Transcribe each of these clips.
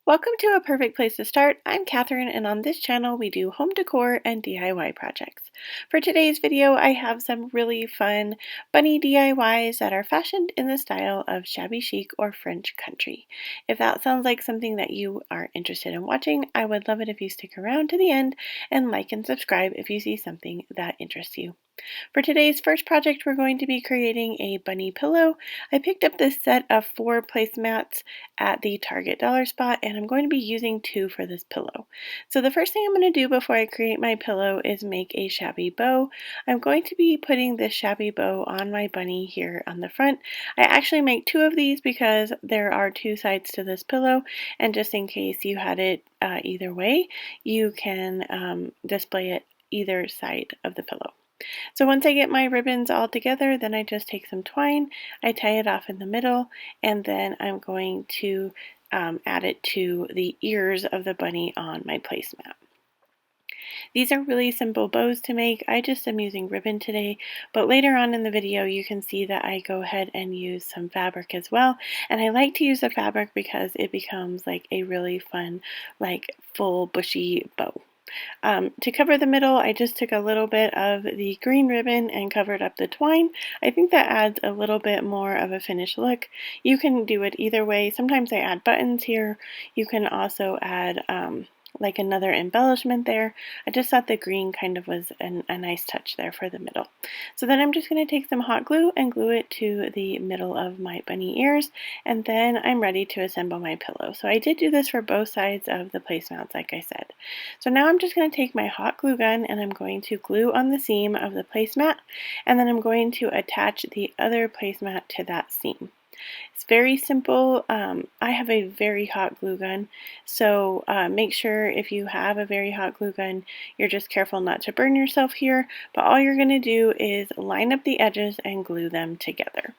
Welcome to A Perfect Place to Start. I'm Catherine, and on this channel we do home decor and DIY projects. For today's video, I have some really fun bunny DIYs that are fashioned in the style of shabby chic or French country. If that sounds like something that you are interested in watching, I would love it if you stick around to the end and like and subscribe if you see something that interests you. For today's first project, we're going to be creating a bunny pillow. I picked up this set of 4 placemats at the Target dollar spot, and I'm going to be using 2 for this pillow. So the first thing I'm going to do before I create my pillow is make a shabby bow. I'm going to be putting this shabby bow on my bunny here on the front. I actually make 2 of these because there are 2 sides to this pillow, and just in case you had it either way, you can display it either side of the pillow. So once I get my ribbons all together, then I just take some twine, I tie it off in the middle, and then I'm going to add it to the ears of the bunny on my placemat. These are really simple bows to make. I just am using ribbon today, but later on in the video you can see that I go ahead and use some fabric as well, and I like to use the fabric because it becomes like a really fun, like full bushy bow. To cover the middle, I just took a little bit of the green ribbon and covered up the twine. I think that adds a little bit more of a finished look. You can do it either way. Sometimes I add buttons here. You can also add like another embellishment there. I just thought the green kind of was a nice touch there for the middle. So then I'm just going to take some hot glue and glue it to the middle of my bunny ears, and then I'm ready to assemble my pillow. So I did do this for both sides of the placemats, like I said. So now I'm just going to take my hot glue gun and I'm going to glue on the seam of the placemat, and then I'm going to attach the other placemat to that seam. It's very simple. I have a very hot glue gun, so make sure if you have a very hot glue gun, you're just careful not to burn yourself here, but all you're going to do is line up the edges and glue them together.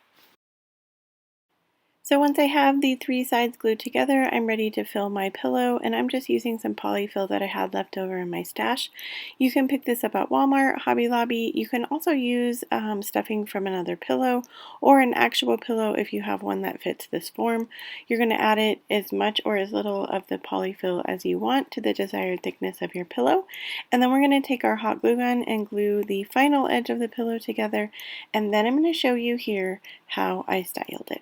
So once I have the 3 sides glued together, I'm ready to fill my pillow, and I'm just using some polyfill that I had left over in my stash. You can pick this up at Walmart, Hobby Lobby. You can also use stuffing from another pillow or an actual pillow if you have one that fits this form. You're going to add it as much or as little of the polyfill as you want to the desired thickness of your pillow, and then we're going to take our hot glue gun and glue the final edge of the pillow together, and then I'm going to show you here how I styled it.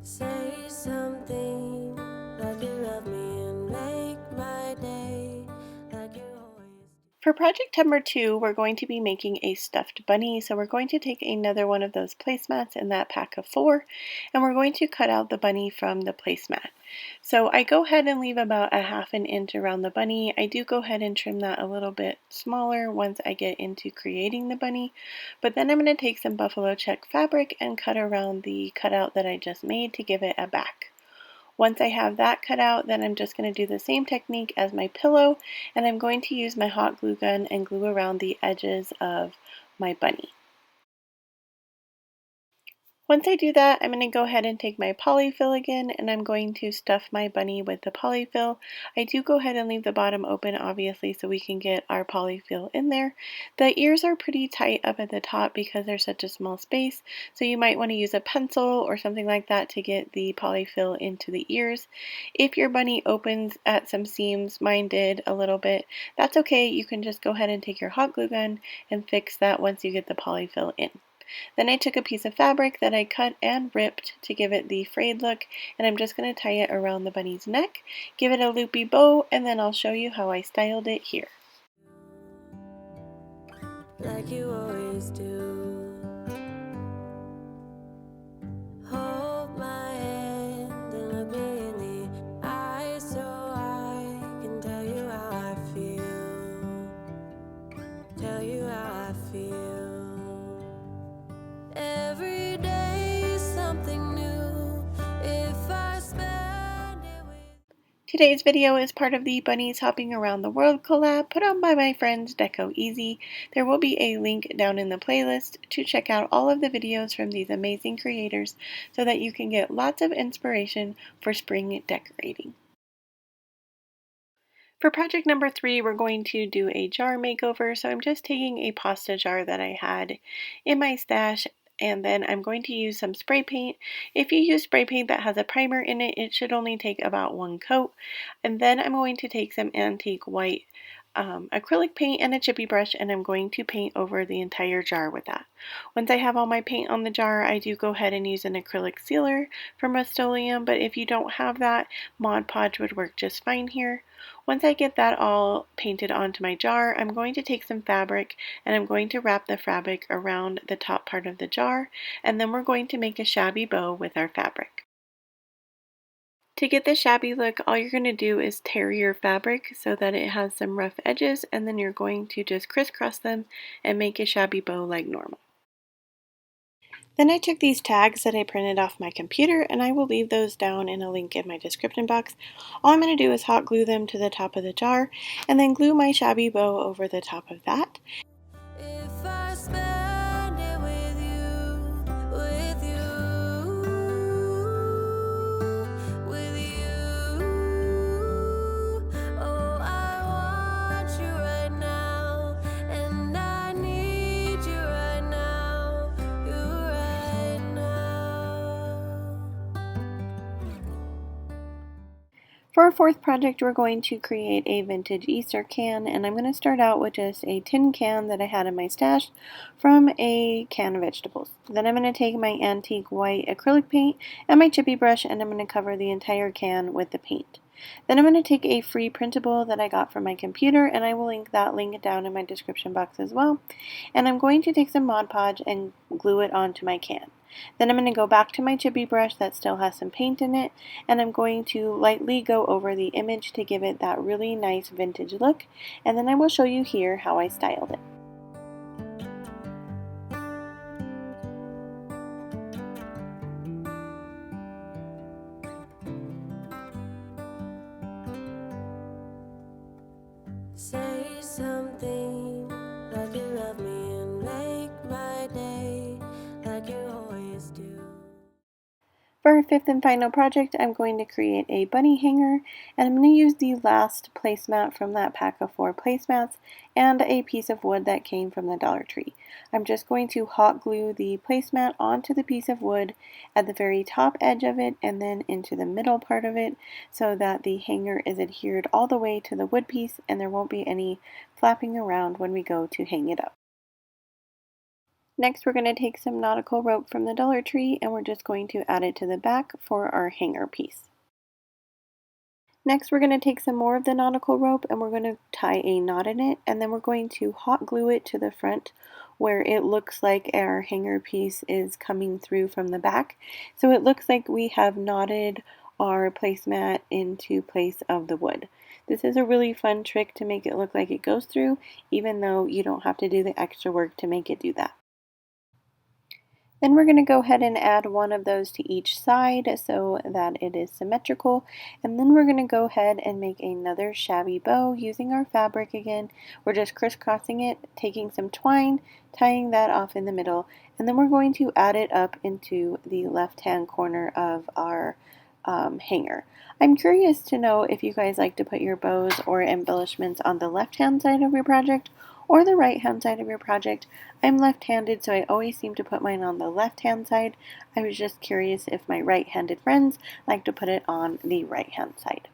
Say something like you love me and make my day like you always do. For project number 2, we're going to be making a stuffed bunny, so we're going to take another one of those placemats in that pack of 4, and we're going to cut out the bunny from the placemat. So I go ahead and leave about a 1/2 inch around the bunny. I do go ahead and trim that a little bit smaller once I get into creating the bunny, but then I'm going to take some buffalo check fabric and cut around the cutout that I just made to give it a back. Once I have that cut out, then I'm just going to do the same technique as my pillow, and I'm going to use my hot glue gun and glue around the edges of my bunny. Once I do that, I'm going to go ahead and take my polyfill again, and I'm going to stuff my bunny with the polyfill. I do go ahead and leave the bottom open, obviously, so we can get our polyfill in there. The ears are pretty tight up at the top because there's such a small space, so you might want to use a pencil or something like that to get the polyfill into the ears. If your bunny opens at some seams, mine did a little bit, that's okay. You can just go ahead and take your hot glue gun and fix that once you get the polyfill in. Then I took a piece of fabric that I cut and ripped to give it the frayed look, and I'm just going to tie it around the bunny's neck, give it a loopy bow, and then I'll show you how I styled it here. Like you always do. Hold my hand and look me in the eyes so I can tell you how I feel. Tell you how I feel. Every day something new. If I spend it with Today's video is part of the Bunnies Hopping Around the World collab put on by my friends Decor Easy. There will be a link down in the playlist to check out all of the videos from these amazing creators so that you can get lots of inspiration for spring decorating. For project number 3, we're going to do a jar makeover. So I'm just taking a pasta jar that I had in my stash, and then I'm going to use some spray paint. If you use spray paint that has a primer in it, it should only take about 1 coat. And then I'm going to take some antique white acrylic paint and a chippy brush, and I'm going to paint over the entire jar with that. Once I have all my paint on the jar, I do go ahead and use an acrylic sealer from Rust-Oleum, but if you don't have that, Mod Podge would work just fine here. Once I get that all painted onto my jar, I'm going to take some fabric and I'm going to wrap the fabric around the top part of the jar, and then we're going to make a shabby bow with our fabric. To get the shabby look, all you're going to do is tear your fabric so that it has some rough edges, and then you're going to just crisscross them and make a shabby bow like normal. Then I took these tags that I printed off my computer, and I will leave those down in a link in my description box. All I'm going to do is hot glue them to the top of the jar, and then glue my shabby bow over the top of that. If I spend it with you, oh, I want you right now, and I need you right now, you right now. For our fourth project, we're going to create a vintage Easter can, and I'm going to start out with just a tin can that I had in my stash from a can of vegetables. Then I'm going to take my antique white acrylic paint and my chippy brush, and I'm going to cover the entire can with the paint. Then I'm going to take a free printable that I got from my computer, and I will link that link down in my description box as well. And I'm going to take some Mod Podge and glue it onto my can. Then I'm going to go back to my chippy brush that still has some paint in it, and I'm going to lightly go over the image to give it that really nice vintage look, and then I will show you here how I styled it. Say something like you love me and make my day like you always do. For our fifth and final project, I'm going to create a bunny hanger, and I'm going to use the last placemat from that pack of 4 placemats and a piece of wood that came from the Dollar Tree. I'm just going to hot glue the placemat onto the piece of wood at the very top edge of it and then into the middle part of it so that the hanger is adhered all the way to the wood piece and there won't be any flapping around when we go to hang it up. Next, we're going to take some nautical rope from the Dollar Tree and we're just going to add it to the back for our hanger piece. Next, we're going to take some more of the nautical rope and we're going to tie a knot in it, and then we're going to hot glue it to the front where it looks like our hanger piece is coming through from the back. So it looks like we have knotted our placemat into place of the wood. This is a really fun trick to make it look like it goes through, even though you don't have to do the extra work to make it do that. Then we're going to go ahead and add one of those to each side so that it is symmetrical. And then we're going to go ahead and make another shabby bow using our fabric again. We're just crisscrossing it, taking some twine, tying that off in the middle, and then we're going to add it up into the left-hand corner of our hanger. I'm curious to know if you guys like to put your bows or embellishments on the left-hand side of your project or the right-hand side of your project. I'm left-handed, so I always seem to put mine on the left-hand side. I was just curious if my right-handed friends like to put it on the right-hand side.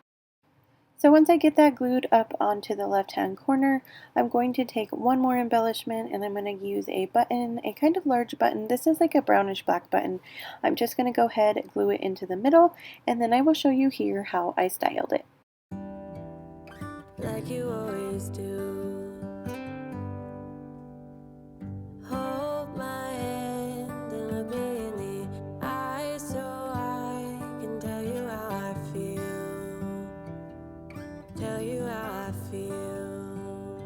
So once I get that glued up onto the left-hand corner, I'm going to take one more embellishment and I'm going to use a button, a kind of large button. This is like a brownish black button. I'm just going to go ahead and glue it into the middle, and then I will show you here how I styled it. Like you always do. Hold my hand and look me in the eyes so I can tell you how I feel. Tell you how I feel.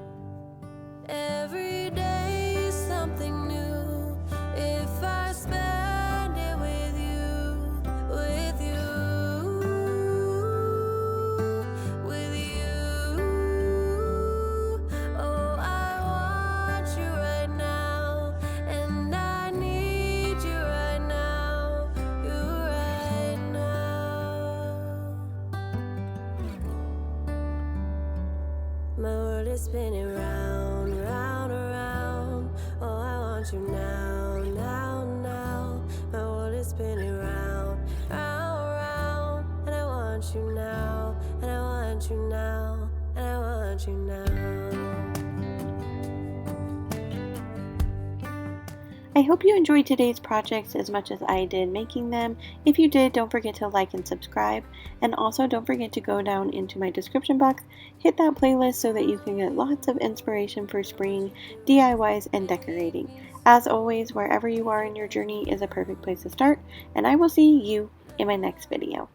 Every day is something new. If I spend it with you, with you, with you. Oh, I want you right now, and I need you right now, you right now. My world is spinning round, round, around. Oh, I want you now, now, now. My world is spinning round, round, round. And I want you now, and I want you now, and I want you now. I hope you enjoyed today's projects as much as I did making them. If you did, don't forget to like and subscribe. And also don't forget to go down into my description box, hit that playlist so that you can get lots of inspiration for spring DIYs and decorating. As always, wherever you are in your journey is a perfect place to start, and I will see you in my next video.